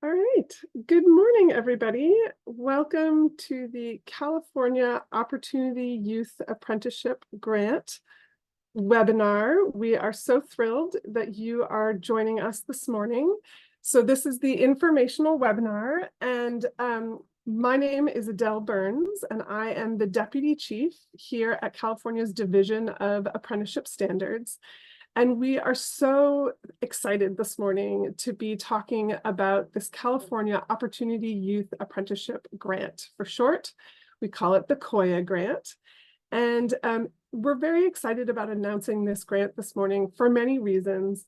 All right. Good morning, everybody. Welcome to the California Opportunity Youth Apprenticeship Grant webinar. We are so thrilled that you are joining us this morning. So this is the informational webinar, and my name is Adele Burns, and I am the Deputy Chief here at California's Division of Apprenticeship Standards. And we are so excited this morning to be talking about this California Opportunity Youth Apprenticeship Grant. For short, we call it the COYA grant. And we're very excited about announcing this grant this morning for many reasons,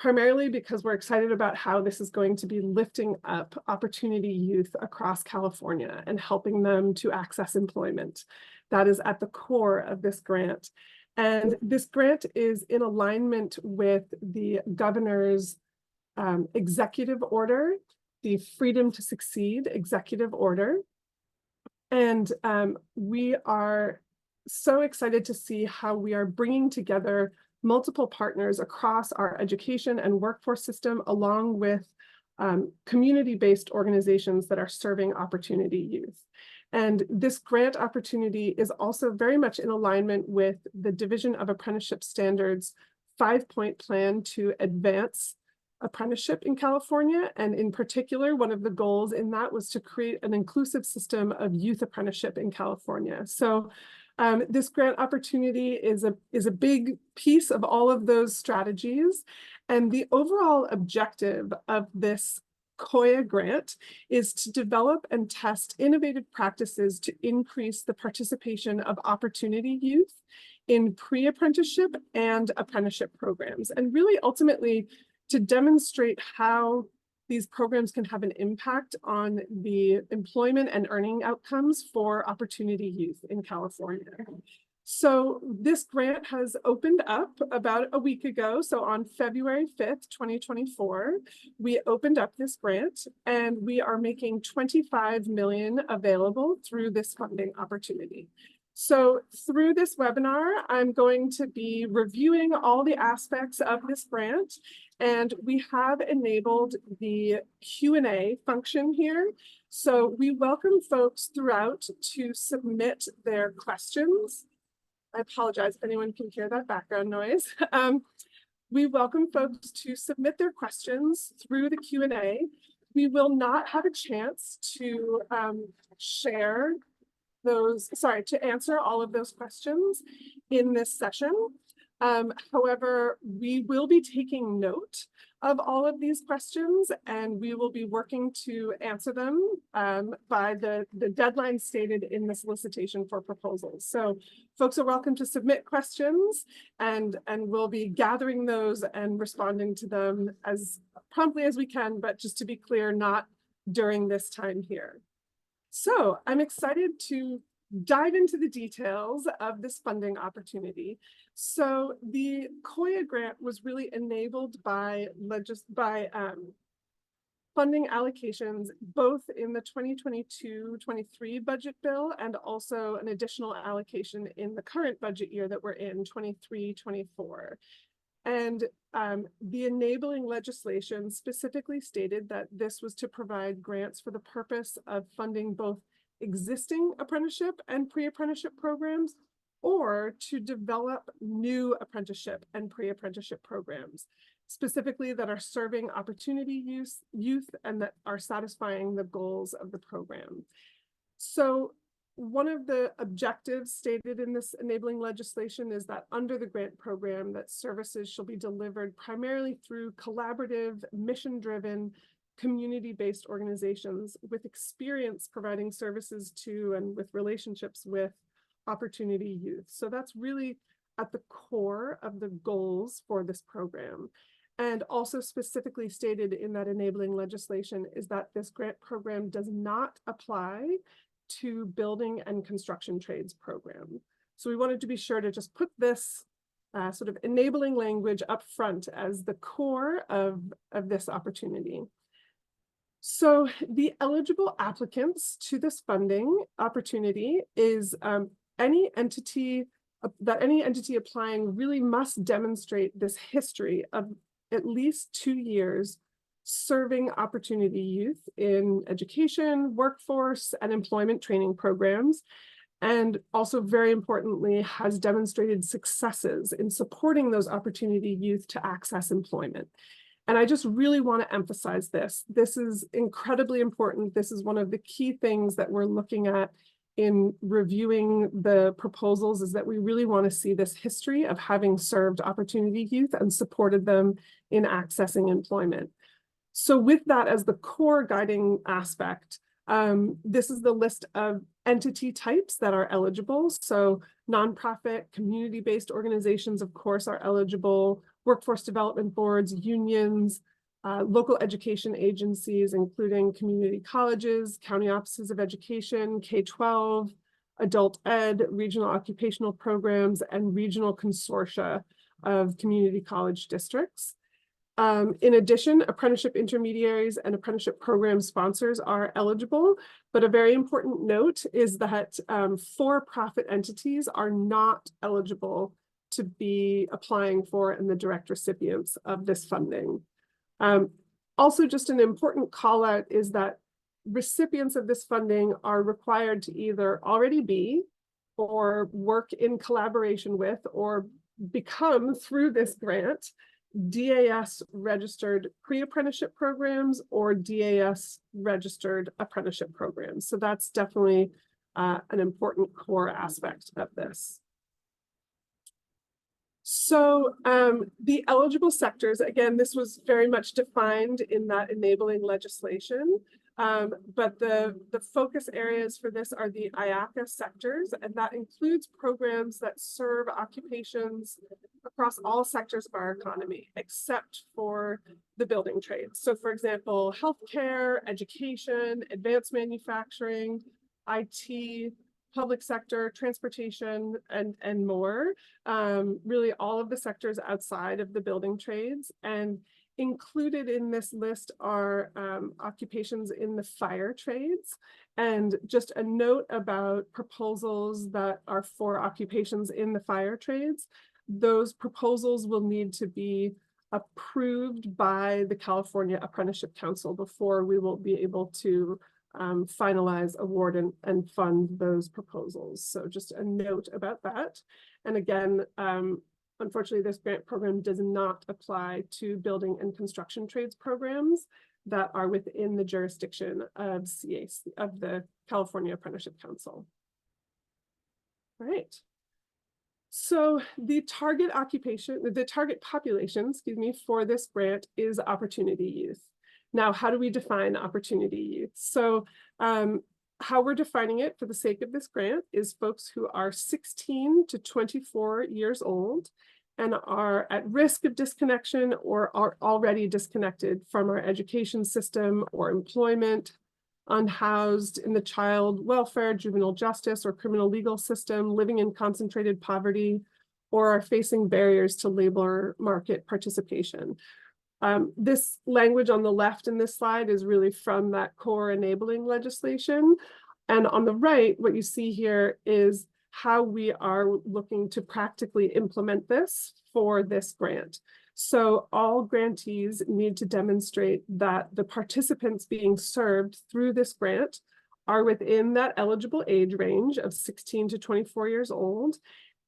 primarily because we're excited about how this is going to be lifting up opportunity youth across California and helping them to access employment. That is at the core of this grant. And this grant is in alignment with the governor's executive order, the Freedom to Succeed executive order. And we are so excited to see how we are bringing together multiple partners across our education and workforce system, along with community-based organizations that are serving opportunity youth. And this grant opportunity is also very much in alignment with the Division of Apprenticeship Standards 5-point plan to advance apprenticeship in California. And in particular, one of the goals in that was to create an inclusive system of youth apprenticeship in California. So this grant opportunity is a big piece of all of those strategies. And the overall objective of this COYA grant is to develop and test innovative practices to increase the participation of opportunity youth in pre-apprenticeship and apprenticeship programs, and really ultimately to demonstrate how these programs can have an impact on the employment and earning outcomes for opportunity youth in California. So this grant has opened up about a week ago. So on February 5th, 2024, we opened up this grant, and we are making $25 million available through this funding opportunity. So through this webinar, I'm going to be reviewing all the aspects of this grant, and we have enabled the Q&A function here. So we welcome folks throughout to submit their questions. I apologize if anyone can hear that background noise. We welcome folks to submit their questions through the Q&A. We will not have a chance to to answer all of those questions in this session. However, we will be taking note of all of these questions, and we will be working to answer them by the deadline stated in the solicitation for proposals. So folks are welcome to submit questions, and we'll be gathering those and responding to them as promptly as we can, but just to be clear, not during this time here. So I'm excited to dive into the details of this funding opportunity. So the COYA grant was really enabled by funding allocations, both in the 2022-23 budget bill and also an additional allocation in the current budget year that we're in, 23-24. And the enabling legislation specifically stated that this was to provide grants for the purpose of funding both existing apprenticeship and pre-apprenticeship programs, or to develop new apprenticeship and pre-apprenticeship programs, specifically that are serving opportunity youth and that are satisfying the goals of the program. So one of the objectives stated in this enabling legislation is that under the grant program, that services shall be delivered primarily through collaborative, mission-driven, community-based organizations with experience providing services to and with relationships with opportunity youth. So that's really at the core of the goals for this program. And also specifically stated in that enabling legislation is that this grant program does not apply to building and construction trades program. So we wanted to be sure to just put this sort of enabling language up front as the core of this opportunity. So the eligible applicants to this funding opportunity is any entity applying really must demonstrate this history of at least 2 years serving opportunity youth in education, workforce, and employment training programs, and also very importantly, has demonstrated successes in supporting those opportunity youth to access employment. And I just really want to emphasize this. This is incredibly important. This is one of the key things that we're looking at in reviewing the proposals, is that we really want to see this history of having served opportunity youth and supported them in accessing employment. So with that as the core guiding aspect, this is the list of entity types that are eligible. So nonprofit, community-based organizations, of course, are eligible. Workforce development boards, unions, local education agencies, including community colleges, county offices of education, K-12, adult ed, regional occupational programs, and regional consortia of community college districts. In addition, apprenticeship intermediaries and apprenticeship program sponsors are eligible, but a very important note is that for-profit entities are not eligible to be applying for and the direct recipients of this funding. Also, just an important call out is that recipients of this funding are required to either already be or work in collaboration with or become, through this grant, DAS registered pre-apprenticeship programs or DAS registered apprenticeship programs. So that's definitely an important core aspect of this. So the eligible sectors, again, this was very much defined in that enabling legislation, but the focus areas for this are the IACA sectors, and that includes programs that serve occupations across all sectors of our economy, except for the building trades. So for example, healthcare, education, advanced manufacturing, IT, public sector, transportation, and more. Really all of the sectors outside of the building trades. And included in this list are occupations in the fire trades. And just a note about proposals that are for occupations in the fire trades. Those proposals will need to be approved by the California Apprenticeship Council before we will be able to finalize, award, and fund those proposals. So just a note about that. And again, unfortunately, this grant program does not apply to building and construction trades programs that are within the jurisdiction of CAC, of the California Apprenticeship Council. All right. So the target population, excuse me, for this grant is opportunity youth. Now, how do we define opportunity youth? So how we're defining it for the sake of this grant is folks who are 16 to 24 years old and are at risk of disconnection or are already disconnected from our education system or employment, unhoused in the child welfare, juvenile justice, or criminal legal system, living in concentrated poverty, or are facing barriers to labor market participation. This language on the left in this slide is really from that core enabling legislation. And on the right, what you see here is how we are looking to practically implement this for this grant. So all grantees need to demonstrate that the participants being served through this grant are within that eligible age range of 16 to 24 years old,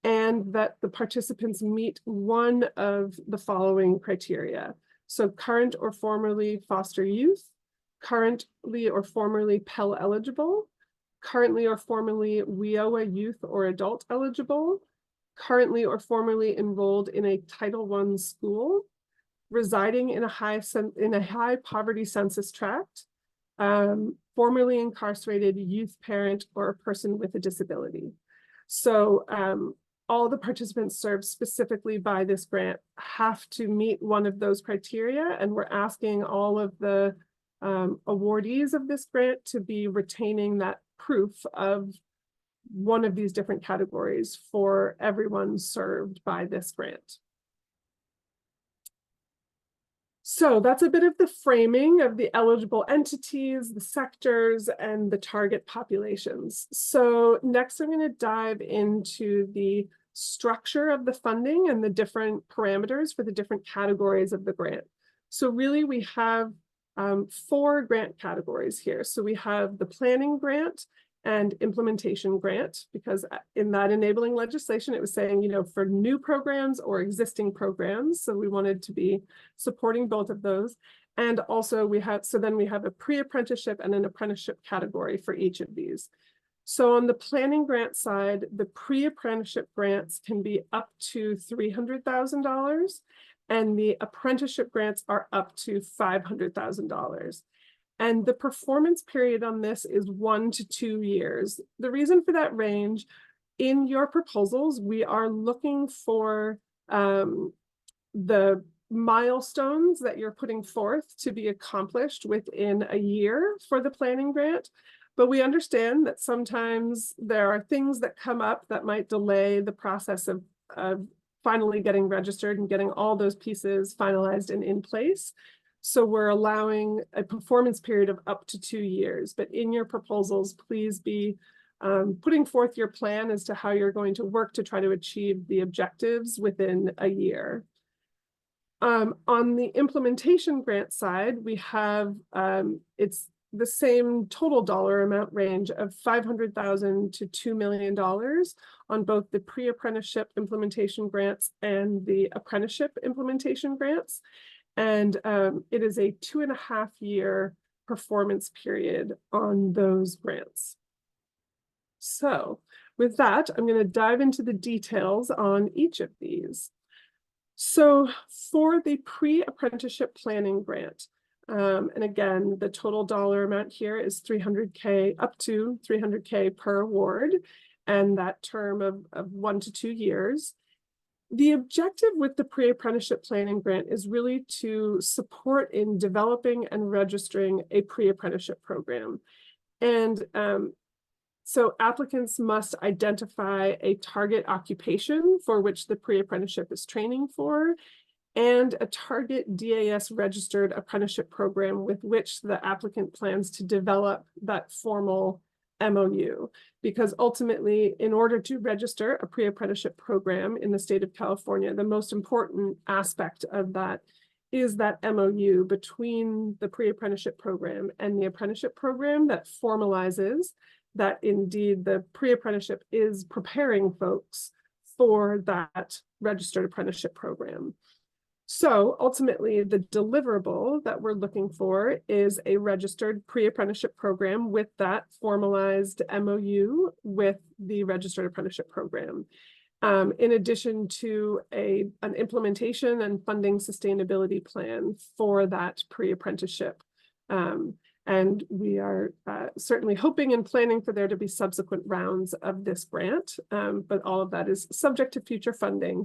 and that the participants meet one of the following criteria. So current or formerly foster youth, currently or formerly Pell eligible, currently or formerly WIOA youth or adult eligible, currently or formerly enrolled in a Title I school, residing in a high poverty census tract, formerly incarcerated youth parent or a person with a disability. So all the participants served specifically by this grant have to meet one of those criteria, and we're asking all of the awardees of this grant to be retaining that proof of one of these different categories for everyone served by this grant. So that's a bit of the framing of the eligible entities, the sectors, and the target populations. So next I'm going to dive into the structure of the funding and the different parameters for the different categories of the grant. So really we have 4 grant categories here. So we have the planning grant and implementation grant, because in that enabling legislation, it was saying, for new programs or existing programs. So we wanted to be supporting both of those. And also then we have a pre-apprenticeship and an apprenticeship category for each of these. So on the planning grant side, the pre-apprenticeship grants can be up to $300,000, and the apprenticeship grants are up to $500,000. And the performance period on this is 1 to 2 years. The reason for that range, in your proposals, we are looking for the milestones that you're putting forth to be accomplished within a year for the planning grant. But we understand that sometimes there are things that come up that might delay the process of finally getting registered and getting all those pieces finalized and in place. So we're allowing a performance period of up to 2 years. But in your proposals, please be putting forth your plan as to how you're going to work to try to achieve the objectives within a year. On the implementation grant side, we have, it's the same total dollar amount range of $500,000 to $2 million on both the pre-apprenticeship implementation grants and the apprenticeship implementation grants. And it is a 2.5-year performance period on those grants. So with that, I'm going to dive into the details on each of these. So for the pre-apprenticeship planning grant, and again, the total dollar amount here is $300K, up to $300K per award, and that term of 1 to 2 years. The objective with the pre-apprenticeship planning grant is really to support in developing and registering a pre-apprenticeship program. And so applicants must identify a target occupation for which the pre-apprenticeship is training for, and a target DAS registered apprenticeship program with which the applicant plans to develop that formal MOU. Because ultimately, in order to register a pre-apprenticeship program in the state of California, the most important aspect of that is that MOU between the pre-apprenticeship program and the apprenticeship program that formalizes that indeed the pre-apprenticeship is preparing folks for that registered apprenticeship program. So ultimately, the deliverable that we're looking for is a registered pre-apprenticeship program with that formalized MOU with the registered apprenticeship program. In addition to an implementation and funding sustainability plan for that pre-apprenticeship. And we are certainly hoping and planning for there to be subsequent rounds of this grant, but all of that is subject to future funding.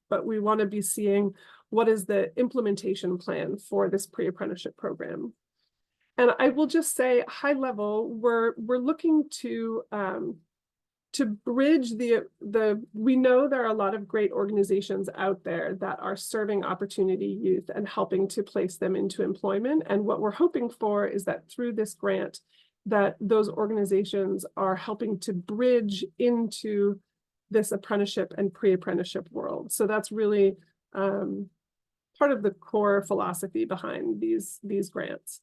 But we want to be seeing what is the implementation plan for this pre-apprenticeship program. And I will just say, high level, we're looking to bridge we know there are a lot of great organizations out there that are serving opportunity youth and helping to place them into employment. And what we're hoping for is that through this grant, that those organizations are helping to bridge into this apprenticeship and pre-apprenticeship world. So that's really part of the core philosophy behind these grants.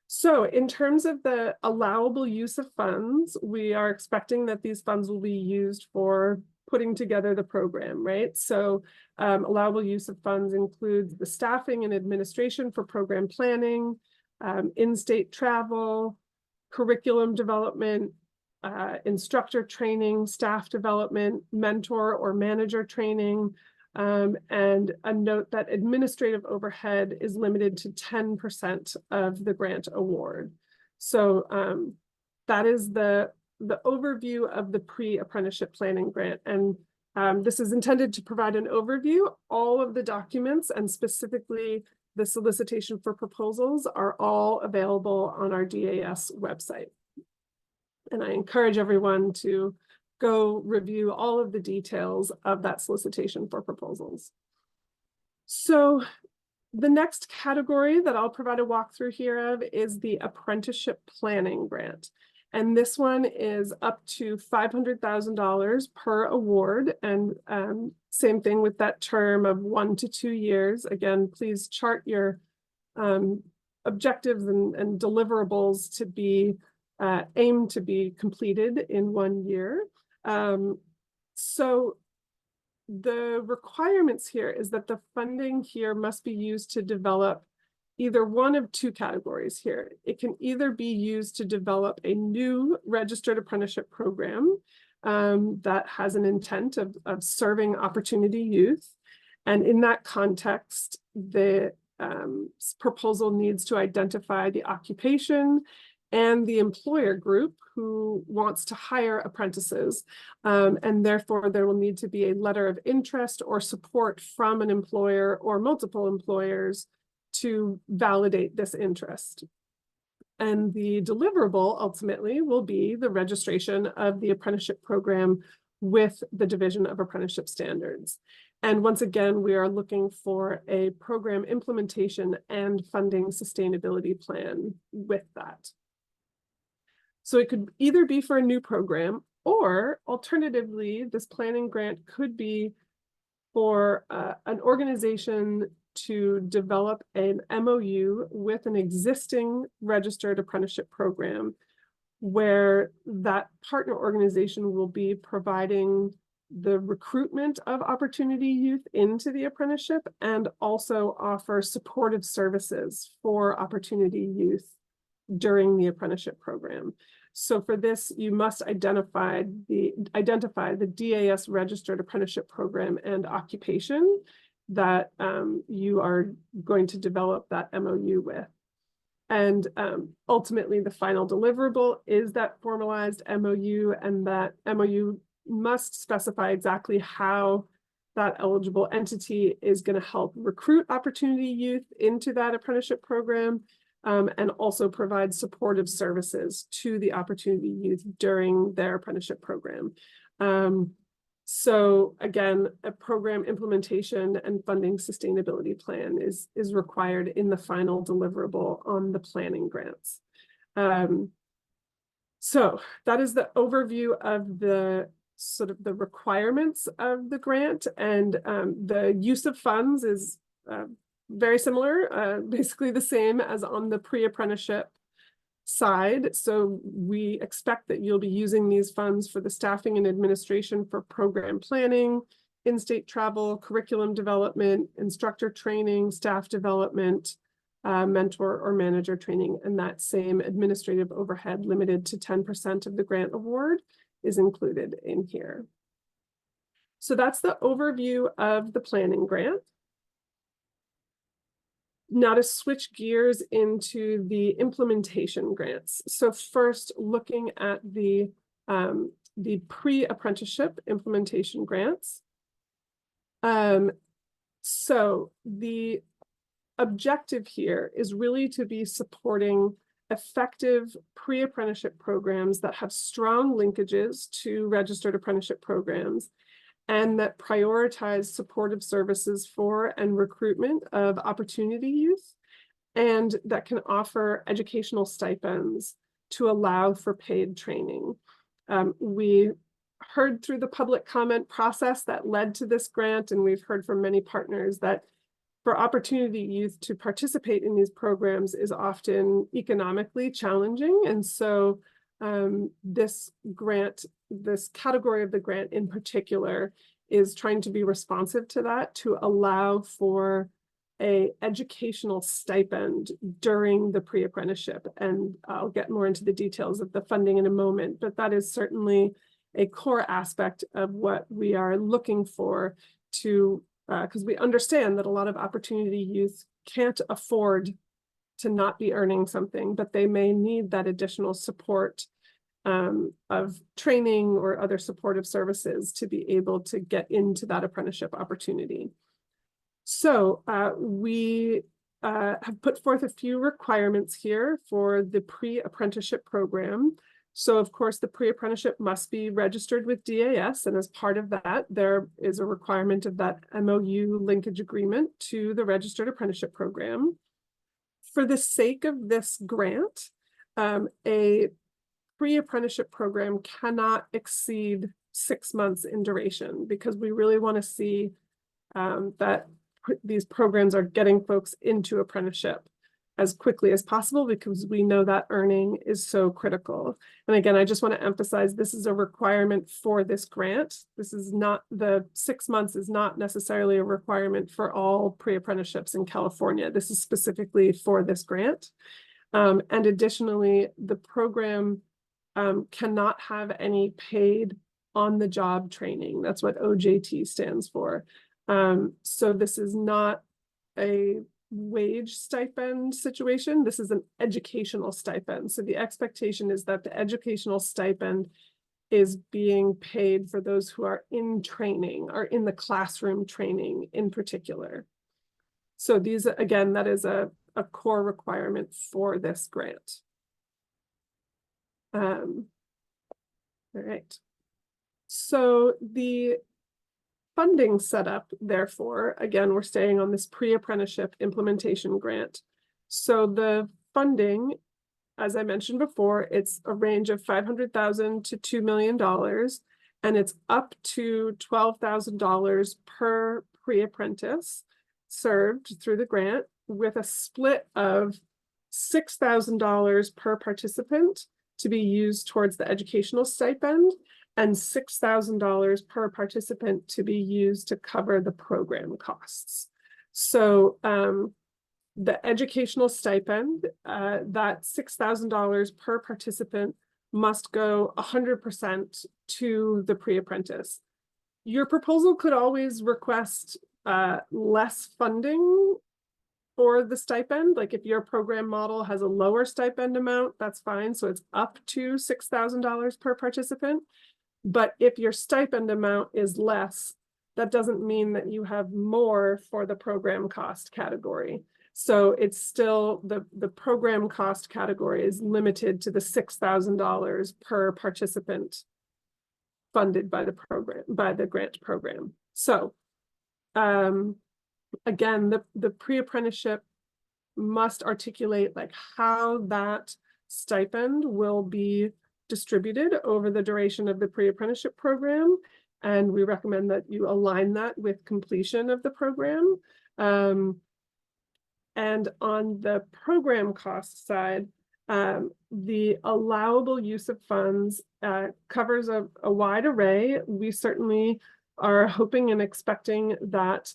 So in terms of the allowable use of funds, we are expecting that these funds will be used for putting together the program, right? So allowable use of funds includes the staffing and administration for program planning, in-state travel, curriculum development, instructor training, staff development, mentor or manager training, and a note that administrative overhead is limited to 10% of the grant award. So that is the overview of the pre-apprenticeship planning grant. And this is intended to provide an overview. All of the documents and specifically the solicitation for proposals are all available on our DAS website. And I encourage everyone to go review all of the details of that solicitation for proposals. So the next category that I'll provide a walkthrough here of is the apprenticeship planning grant. And this one is up to $500,000 per award. And same thing with that term of 1 to 2 years. Again, please chart your objectives and deliverables to be aimed to be completed in 1 year. So the requirements here is that the funding here must be used to develop either one of two categories here. It can either be used to develop a new registered apprenticeship program that has an intent of serving opportunity youth. And in that context, the proposal needs to identify the occupation and the employer group who wants to hire apprentices. And therefore, there will need to be a letter of interest or support from an employer or multiple employers to validate this interest. And the deliverable ultimately will be the registration of the apprenticeship program with the Division of Apprenticeship Standards. And once again, we are looking for a program implementation and funding sustainability plan with that. So it could either be for a new program, or alternatively, this planning grant could be for an organization to develop an MOU with an existing registered apprenticeship program, where that partner organization will be providing the recruitment of opportunity youth into the apprenticeship and also offer supportive services for opportunity youth during the apprenticeship program. So for this, you must identify the DAS registered apprenticeship program and occupation that you are going to develop that MOU with. And ultimately, the final deliverable is that formalized MOU, and that MOU must specify exactly how that eligible entity is going to help recruit opportunity youth into that apprenticeship program, and also provide supportive services to the opportunity youth during their apprenticeship program. So again, a program implementation and funding sustainability plan is required in the final deliverable on the planning grants. So that is the overview of the sort of the requirements of the grant, and the use of funds is very similar, basically the same as on the pre-apprenticeship side. So we expect that you'll be using these funds for the staffing and administration for program planning, in-state travel, curriculum development, instructor training, staff development, mentor or manager training, and that same administrative overhead limited to 10% of the grant award is included in here. So that's the overview of the planning grant. Now to switch gears into the implementation grants. So first, looking at the pre-apprenticeship implementation grants. So the objective here is really to be supporting effective pre-apprenticeship programs that have strong linkages to registered apprenticeship programs, and that prioritize supportive services for and recruitment of opportunity youth, and that can offer educational stipends to allow for paid training. We heard through the public comment process that led to this grant, and we've heard from many partners that for opportunity youth to participate in these programs is often economically challenging. And so this grant, this category of the grant in particular, is trying to be responsive to that, to allow for an educational stipend during the pre-apprenticeship. And I'll get more into the details of the funding in a moment, but that is certainly a core aspect of what we are looking for to, because we understand that a lot of opportunity youth can't afford to not be earning something, but they may need that additional support of training or other supportive services to be able to get into that apprenticeship opportunity. So we have put forth a few requirements here for the pre-apprenticeship program. So of course, the pre-apprenticeship must be registered with DAS, and as part of that, there is a requirement of that MOU linkage agreement to the registered apprenticeship program. For the sake of this grant, a pre-apprenticeship program cannot exceed 6 months in duration, because we really want to see that these programs are getting folks into apprenticeship as quickly as possible because we know that earning is so critical. And again, I just want to emphasize this is a requirement for this grant. This is not, the 6 months is not necessarily a requirement for all pre-apprenticeships in California. This is specifically for this grant. And additionally, the program cannot have any paid on-the-job training. That's what OJT stands for. So this is not a wage stipend situation. This is an educational stipend. So the expectation is that the educational stipend is being paid for those who are in training, are in the classroom training in particular. So these, again, that is a core requirement for this grant. All right. So the funding setup, therefore, again, we're staying on this pre-apprenticeship implementation grant. So the funding, as I mentioned before, it's a range of $500,000 to $2 million, and it's up to $12,000 per pre-apprentice served through the grant, with a split of $6,000 per participant to be used towards the educational stipend, and $6,000 per participant to be used to cover the program costs. So the educational stipend, that $6,000 per participant must go 100% to the pre-apprentice. Your proposal could always request less funding for the stipend. Like if your program model has a lower stipend amount, that's fine. So it's up to $6,000 per participant. But if your stipend amount is less, that doesn't mean that you have more for the program cost category. So it's still, the program cost category is limited to the $6,000 per participant funded by the program, by the grant program. So again, the pre-apprenticeship must articulate like how that stipend will be distributed over the duration of the pre-apprenticeship program. And we recommend that you align that with completion of the program. And on the program cost side, the allowable use of funds covers a wide array. We certainly are hoping and expecting that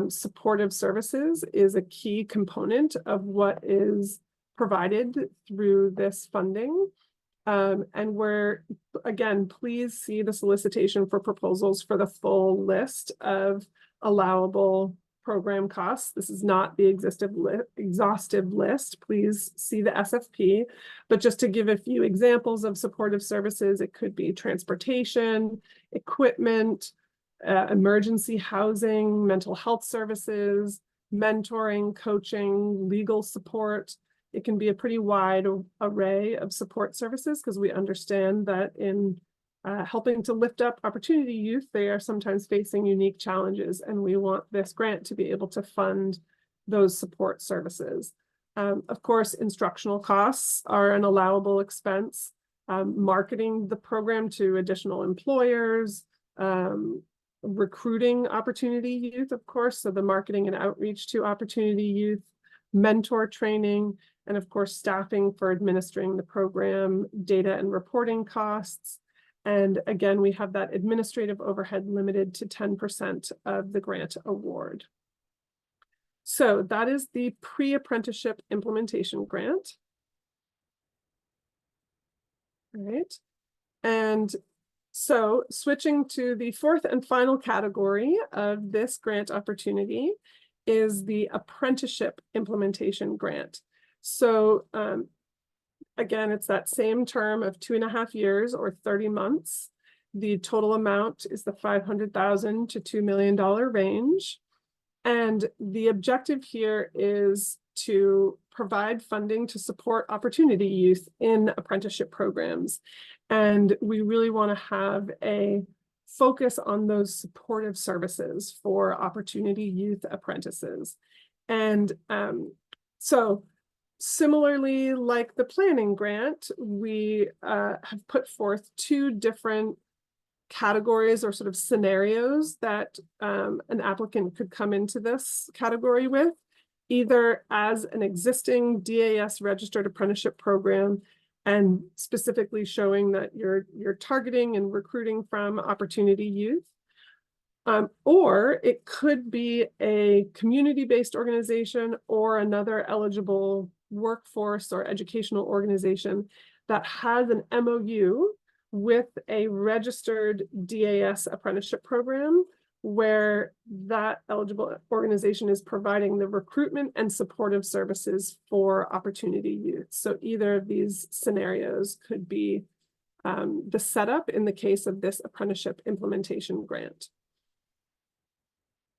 supportive services is a key component of what is provided through this funding. And we're, again, please see the solicitation for proposals for the full list of allowable program costs. This is not the exhaustive list. Please see the SFP. But just to give a few examples of supportive services, it could be transportation, equipment, emergency housing, mental health services, mentoring, coaching, legal support. It can be a pretty wide array of support services because we understand that in helping to lift up opportunity youth, they are sometimes facing unique challenges, and we want this grant to be able to fund those support services. Of course, instructional costs are an allowable expense. Marketing the program to additional employers, recruiting opportunity youth, of course, so the marketing and outreach to opportunity youth, mentor training, and of course, staffing for administering the program, data and reporting costs. And again, we have that administrative overhead limited to 10% of the grant award. So that is the pre-apprenticeship implementation grant. All right. And so switching to the fourth and final category of this grant opportunity is the apprenticeship implementation grant. So again, it's that same term of 2.5 years or 30 months. The total amount is the $500,000 to $2 million range. And the objective here is to provide funding to support opportunity youth in apprenticeship programs. And we really want to have a focus on those supportive services for opportunity youth apprentices. And so similarly, like the planning grant, we have put forth 2 different categories or sort of scenarios that an applicant could come into this category with. either as an existing DAS registered apprenticeship program and specifically showing that you're targeting and recruiting from Opportunity Youth. Or it could be a community-based organization or another eligible workforce or educational organization that has an MOU with a registered DAS apprenticeship program where that eligible organization is providing the recruitment and supportive services for Opportunity Youth. So either of these scenarios could be the setup in the case of this apprenticeship implementation grant.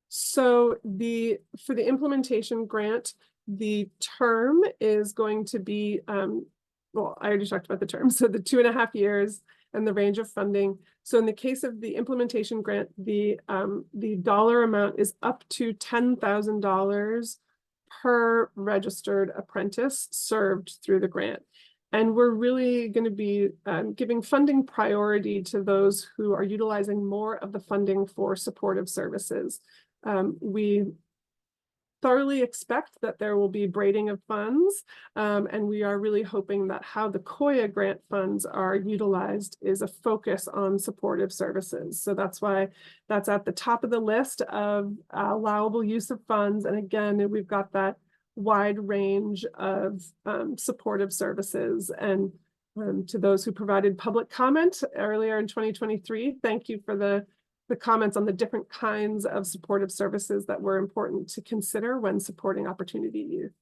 So for the implementation grant, the term is going to be, well, I already talked about the term, so the 2.5 years and the range of funding. So in the case of the implementation grant, the dollar amount is up to $10,000 per registered apprentice served through the grant. And we're really going to be giving funding priority to those who are utilizing more of the funding for supportive services. We thoroughly expect that there will be braiding of funds, and we are really hoping that how the COYA grant funds are utilized is a focus on supportive services. So that's why that's at the top of the list of allowable use of funds. And again, we've got that wide range of supportive services. And to those who provided public comment earlier in 2023, thank you for the comments on the different kinds of supportive services that were important to consider when supporting Opportunity Youth.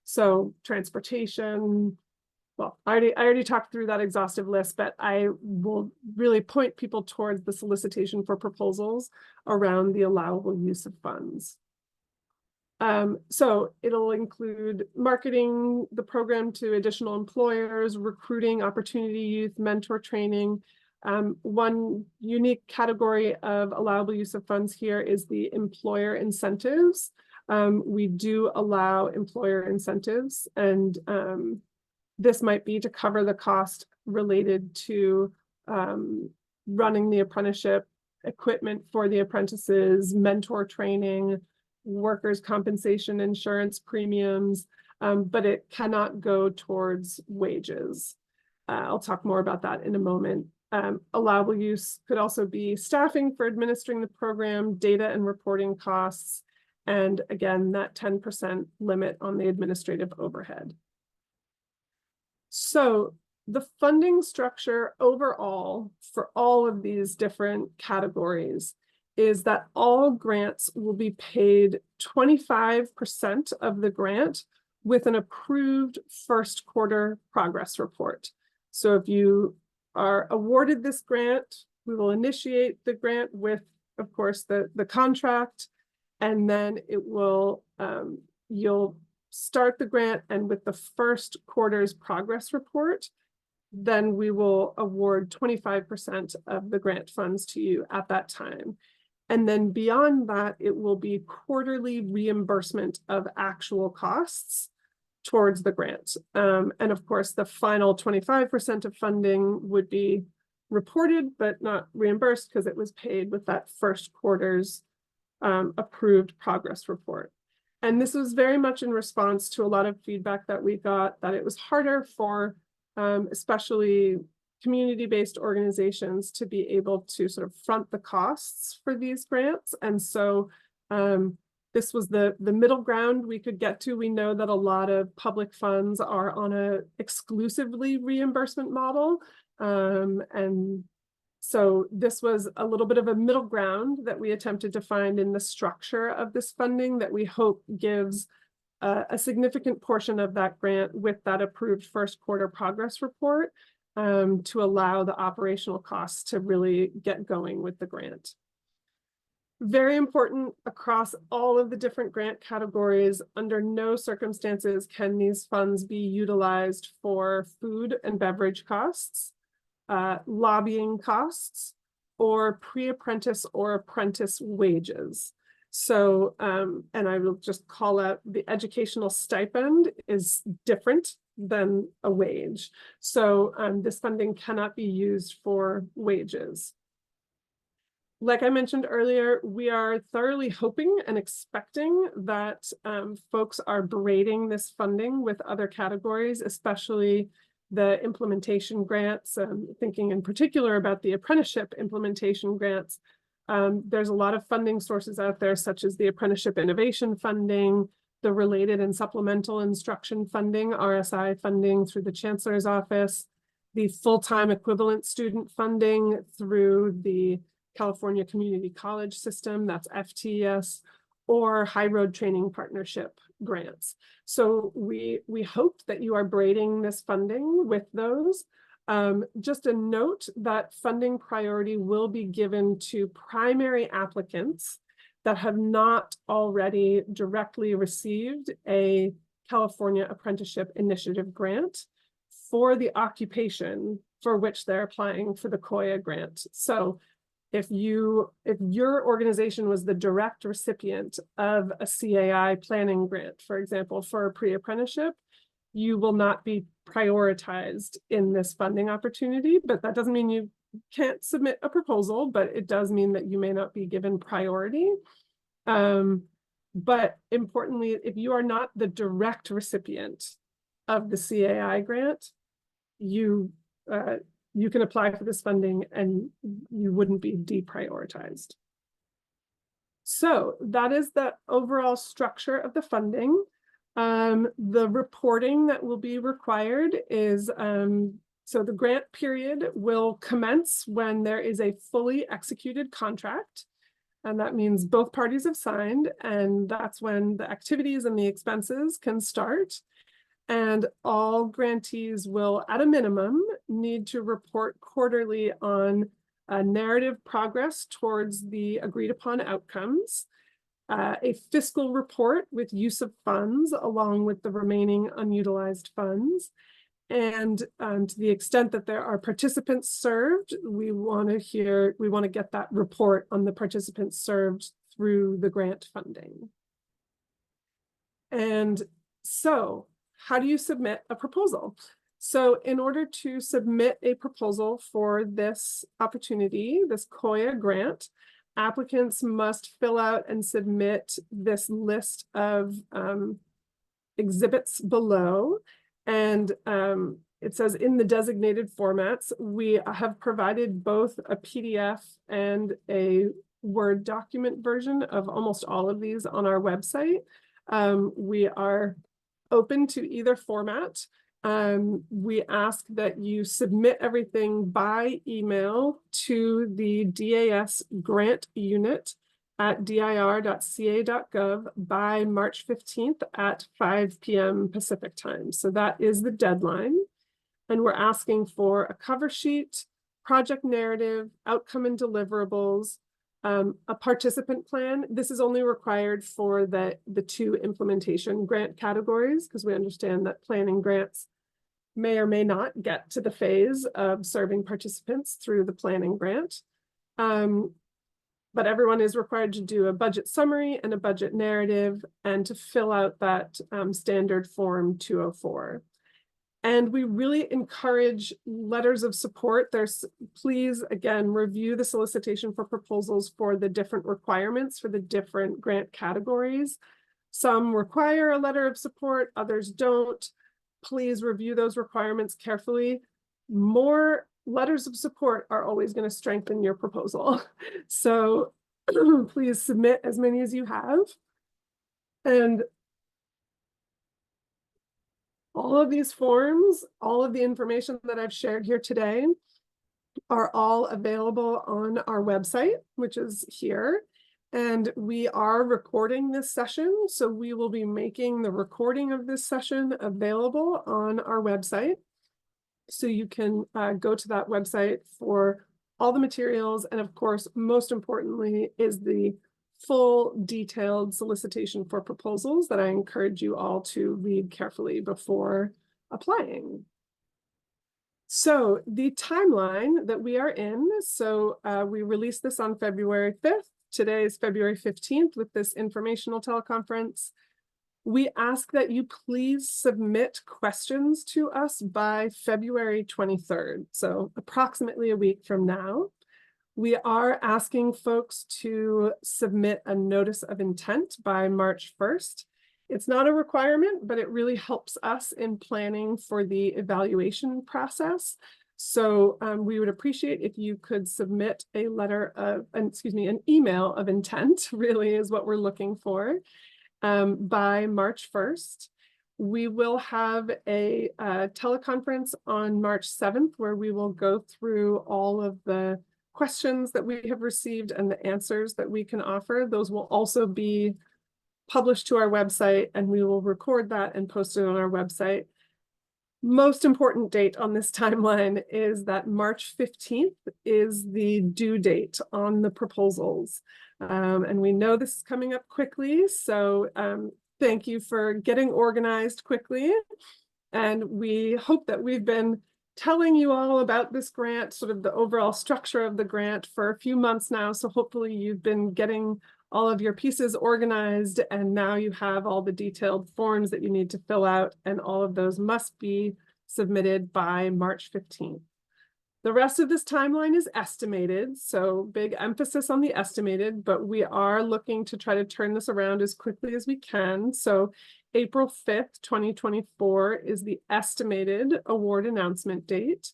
So transportation, well, I already talked through that exhaustive list, but I will really point people towards the solicitation for proposals around the allowable use of funds. So it'll include marketing the program to additional employers, recruiting Opportunity Youth, mentor training. One unique category of allowable use of funds here is the employer incentives. We do allow employer incentives, and this might be to cover the cost related to running the apprenticeship, equipment for the apprentices, mentor training, workers' compensation, insurance premiums, but it cannot go towards wages. I'll talk more about that in a moment. Allowable use could also be staffing for administering the program, data and reporting costs, and again, that 10% limit on the administrative overhead. So the funding structure overall for all of these different categories is that all grants will be paid 25% of the grant with an approved first quarter progress report. So if you are awarded this grant, we will initiate the grant with, of course, the contract, and then it will, you'll start the grant, and with the first quarter's progress report, then we will award 25% of the grant funds to you at that time. And then beyond that, it will be quarterly reimbursement of actual costs towards the grant. And of course, the final 25% of funding would be reported, but not reimbursed because it was paid with that first quarter's approved progress report. And this was very much in response to a lot of feedback that we got that it was harder for especially community-based organizations to be able to sort of front the costs for these grants. And so this was the middle ground we could get to. We know that a lot of public funds are on a exclusively reimbursement model. And so this was a little bit of a middle ground that we attempted to find in the structure of this funding that we hope gives a significant portion of that grant with that approved first quarter progress report to allow the operational costs to really get going with the grant. Very important across all of the different grant categories, under no circumstances can these funds be utilized for food and beverage costs, lobbying costs, or pre-apprentice or apprentice wages. So, and I will just call out the educational stipend is different than a wage. So this funding cannot be used for wages. Like I mentioned earlier, we are thoroughly hoping and expecting that folks are braiding this funding with other categories, especially the implementation grants, thinking in particular about the apprenticeship implementation grants. There's a lot of funding sources out there, such as the Apprenticeship Innovation Funding, the Related and Supplemental Instruction Funding, RSI funding through the Chancellor's Office, the full-time equivalent student funding through the California Community College System, that's FTES, or High Road Training Partnership grants. So we hope that you are braiding this funding with those. Just a note that funding priority will be given to primary applicants that have not already directly received a California Apprenticeship Initiative grant for the occupation for which they're applying for the COYA grant. So if your organization was the direct recipient of a CAI planning grant, for example, for a pre-apprenticeship, you will not be prioritized in this funding opportunity, but that doesn't mean you can't submit a proposal, but it does mean that you may not be given priority. But importantly, if you are not the direct recipient of the CAI grant, you can apply for this funding and you wouldn't be deprioritized. So that is the overall structure of the funding. The reporting that will be required is, so the grant period will commence when there is a fully executed contract. And that means both parties have signed, and that's when the activities and the expenses can start. And all grantees will, at a minimum, need to report quarterly on narrative progress towards the agreed upon outcomes, a fiscal report with use of funds along with the remaining unutilized funds. And to the extent that there are participants served, we want to get that report on the participants served through the grant funding. And so, how do you submit a proposal? So in order to submit a proposal for this opportunity, this COYA grant, applicants must fill out and submit this list of exhibits below. And it says in the designated formats, we have provided both a PDF and a Word document version of almost all of these on our website. We are open to either format. We ask that you submit everything by email to the DAS grant unit at dir.ca.gov by March 15th at 5 p.m. Pacific time. So that is the deadline. And we're asking for a cover sheet, project narrative, outcome and deliverables, a participant plan. This is only required for the two implementation grant categories, because we understand that planning grants may or may not get to the phase of serving participants through the planning grant. But everyone is required to do a budget summary and a budget narrative and to fill out that standard form 204. And we really encourage letters of support. Please, again, review the solicitation for proposals for the different requirements for the different grant categories. Some require a letter of support, others don't. Please review those requirements carefully. More letters of support are always going to strengthen your proposal. So please submit as many as you have. And all of these forms, all of the information that I've shared here today are all available on our website, which is here. And we are recording this session, so we will be making the recording of this session available on our website. So you can go to that website for all the materials. And of course, most importantly, is the full detailed solicitation for proposals that I encourage you all to read carefully before applying. So the timeline that we are in, so we released this on February 5th. Today is February 15th with this informational teleconference. We ask that you please submit questions to us by February 23rd, so approximately a week from now. We are asking folks to submit a notice of intent by March 1st. It's not a requirement, but it really helps us in planning for the evaluation process. So we would appreciate if you could submit a letter of, an email of intent, really is what we're looking for, by March 1st. We will have a teleconference on March 7th, where we will go through all of the questions that we have received and the answers that we can offer. Those will also be published to our website, and we will record that and post it on our website. Most important date on this timeline is that March 15th is the due date on the proposals. And we know this is coming up quickly, so thank you for getting organized quickly. And we hope that we've been telling you all about this grant, sort of the overall structure of the grant, for a few months now. So hopefully you've been getting all of your pieces organized, and now you have all the detailed forms that you need to fill out, and all of those must be submitted by March 15th. The rest of this timeline is estimated, so big emphasis on the estimated, but we are looking to try to turn this around as quickly as we can. So April 5th, 2024 is the estimated award announcement date.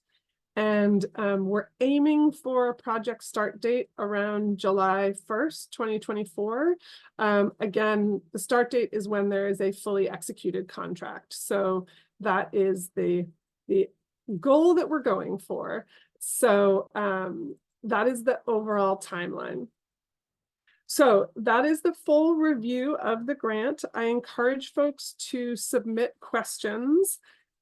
And we're aiming for a project start date around July 1st, 2024. Again, the start date is when there is a fully executed contract. So that is the goal that we're going for. So that is the overall timeline. So that is the full review of the grant. I encourage folks to submit questions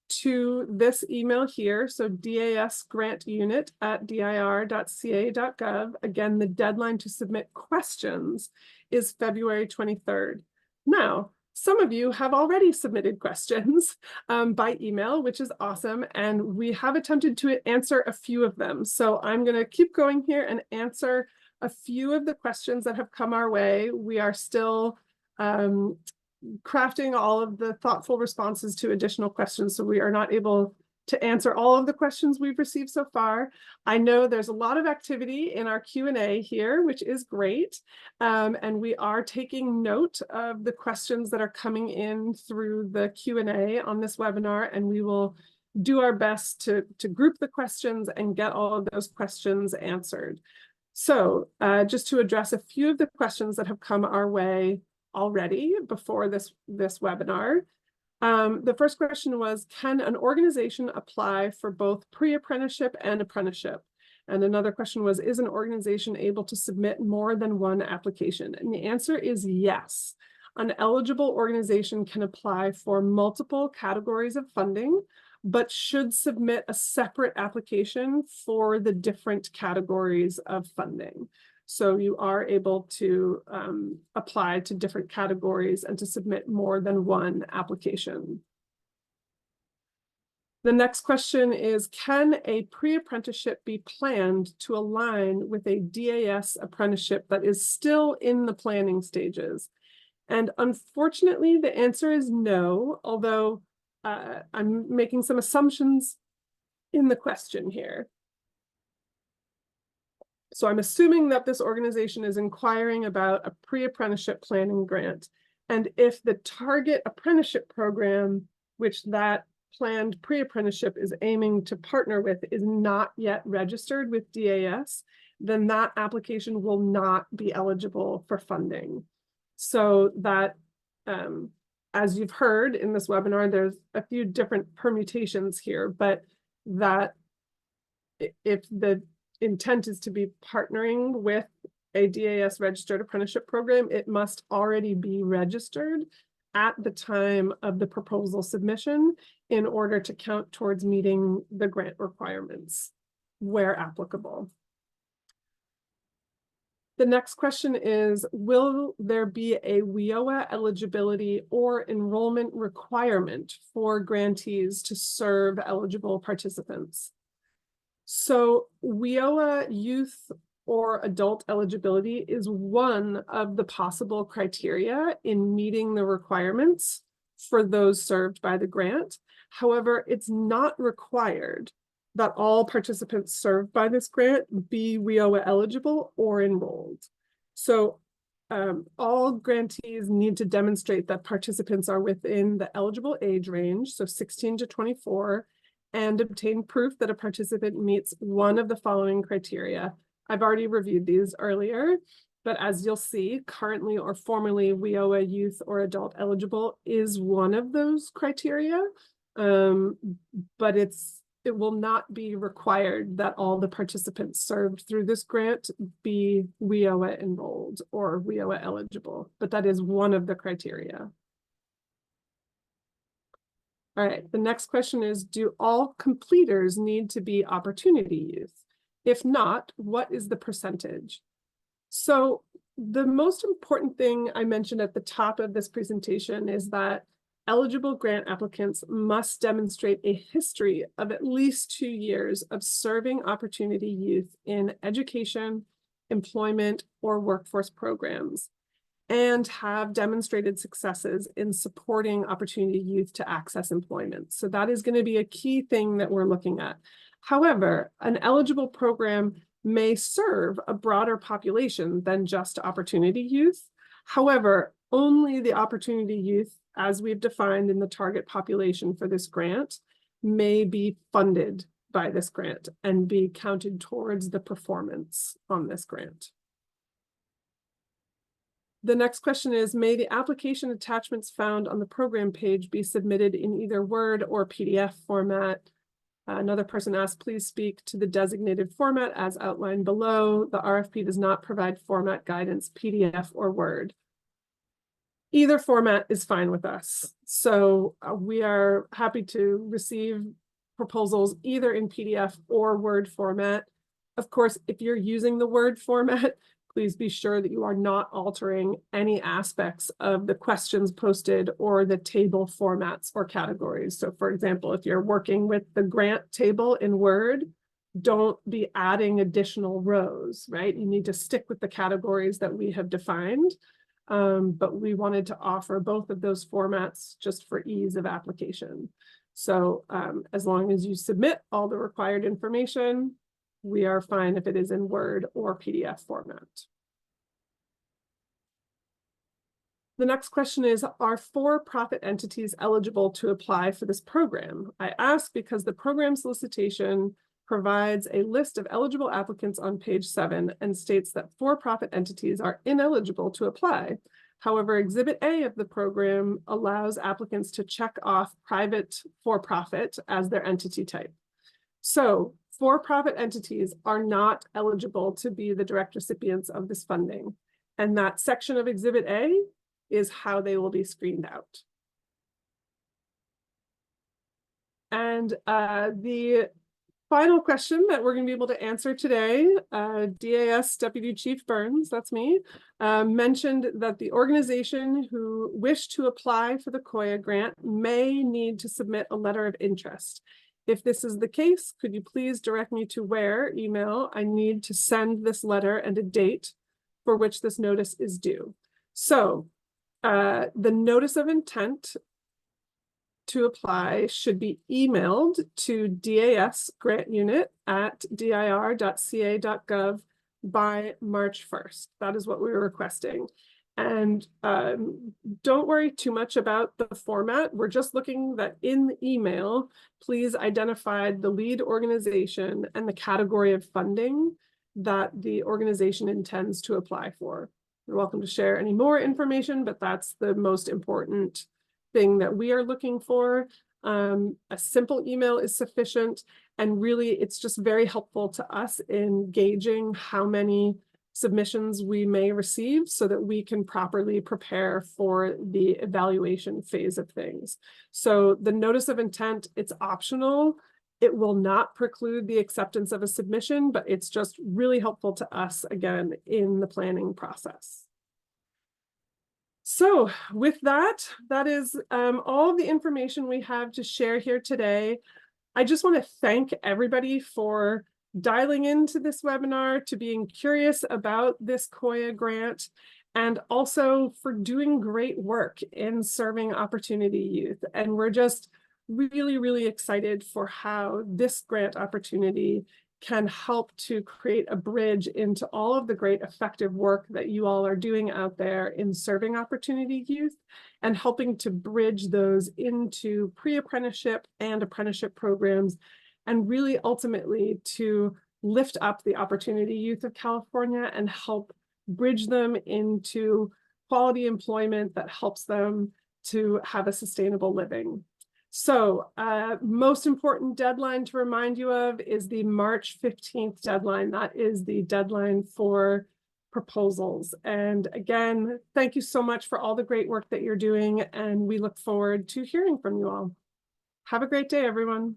to this email here, so dasgrantunit@dir.ca.gov. Again, the deadline to submit questions is February 23rd. Now, some of you have already submitted questions by email, which is awesome, and we have attempted to answer a few of them. So I'm going to keep going here and answer a few of the questions that have come our way. We are still crafting all of the thoughtful responses to additional questions, so we are not able to answer all of the questions we've received so far. I know there's a lot of activity in our Q&A here, which is great, and we are taking note of the questions that are coming in through the Q&A on this webinar, and we will do our best to group the questions and get all of those questions answered. So just to address a few of the questions that have come our way already before this webinar. The first question was, can an organization apply for both pre-apprenticeship and apprenticeship? And another question was, is an organization able to submit more than one application? And the answer is yes. An eligible organization can apply for multiple categories of funding, but should submit a separate application for the different categories of funding. So you are able to apply to different categories and to submit more than one application. The next question is, can a pre-apprenticeship be planned to align with a DAS apprenticeship that is still in the planning stages? And unfortunately, the answer is no, although I'm making some assumptions in the question here. So I'm assuming that this organization is inquiring about a pre-apprenticeship planning grant. And if the target apprenticeship program, which that planned pre-apprenticeship is aiming to partner with, is not yet registered with DAS, then that application will not be eligible for funding. So that, as you've heard in this webinar, there's a few different permutations here, but that if the intent is to be partnering with a DAS registered apprenticeship program, it must already be registered at the time of the proposal submission in order to count towards meeting the grant requirements where applicable. The next question is, will there be a WIOA eligibility or enrollment requirement for grantees to serve eligible participants? So WIOA youth or adult eligibility is one of the possible criteria in meeting the requirements for those served by the grant. However, it's not required. that all participants served by this grant be WIOA eligible or enrolled. So all grantees need to demonstrate that participants are within the eligible age range, so 16 to 24, and obtain proof that a participant meets one of the following criteria. I've already reviewed these earlier, but as you'll see, currently or formerly WIOA youth or adult eligible is one of those criteria, but it will not be required that all the participants served through this grant be WIOA enrolled or WIOA eligible, but that is one of the criteria. All right, the next question is, do all completers need to be opportunity youth? If not, what is the percentage? So the most important thing I mentioned at the top of this presentation is that eligible grant applicants must demonstrate a history of at least 2 years of serving opportunity youth in education, employment, or workforce programs, and have demonstrated successes in supporting opportunity youth to access employment. So that is going to be a key thing that we're looking at. However, an eligible program may serve a broader population than just opportunity youth. However, only the opportunity youth, as we've defined in the target population for this grant, may be funded by this grant and be counted towards the performance on this grant. The next question is, may the application attachments found on the program page be submitted in either Word or PDF format? Another person asked, please speak to the designated format as outlined below. The RFP does not provide format guidance, PDF or Word. Either format is fine with us. So we are happy to receive proposals either in PDF or Word format. Of course, if you're using the Word format, please be sure that you are not altering any aspects of the questions posted or the table formats or categories. So for example, if you're working with the grant table in Word, don't be adding additional rows, right? You need to stick with the categories that we have defined. But we wanted to offer both of those formats just for ease of application. So as long as you submit all the required information, we are fine if it is in Word or PDF format. The next question is, are for-profit entities eligible to apply for this program? I ask because the program solicitation provides a list of eligible applicants on page 7 and states that for-profit entities are ineligible to apply. However, Exhibit A of the program allows applicants to check off private for-profit as their entity type. So for-profit entities are not eligible to be the direct recipients of this funding. And that section of Exhibit A is how they will be screened out. And the final question that we're going to be able to answer today, DAS Deputy Chief Burns, that's me, mentioned that the organization who wish to apply for the COYA grant may need to submit a letter of interest. If this is the case, could you please direct me to where email I need to send this letter and a date for which this notice is due? So the notice of intent to apply should be emailed to DAS Grant Unit at dir.ca.gov by March 1st. That is what we were requesting. And don't worry too much about the format. We're just looking that in the email, please identify the lead organization and the category of funding that the organization intends to apply for. You're welcome to share any more information, but that's the most important thing that we are looking for. A simple email is sufficient, and really it's just very helpful to us in gauging how many submissions we may receive so that we can properly prepare for the evaluation phase of things. So the notice of intent, it's optional. It will not preclude the acceptance of a submission, but it's just really helpful to us, again, in the planning process. So with that, that is all of the information we have to share here today. I just want to thank everybody for dialing into this webinar, to being curious about this COYA grant, and also for doing great work in serving opportunity youth. And we're just really, really excited for how this grant opportunity can help to create a bridge into all of the great effective work that you all are doing out there in serving opportunity youth and helping to bridge those into pre-apprenticeship and apprenticeship programs, and really ultimately to lift up the opportunity youth of California and help bridge them into quality employment that helps them to have a sustainable living. So most important deadline to remind you of is the March 15th deadline. That is the deadline for proposals. And again, thank you so much for all the great work that you're doing, and we look forward to hearing from you all. Have a great day, everyone.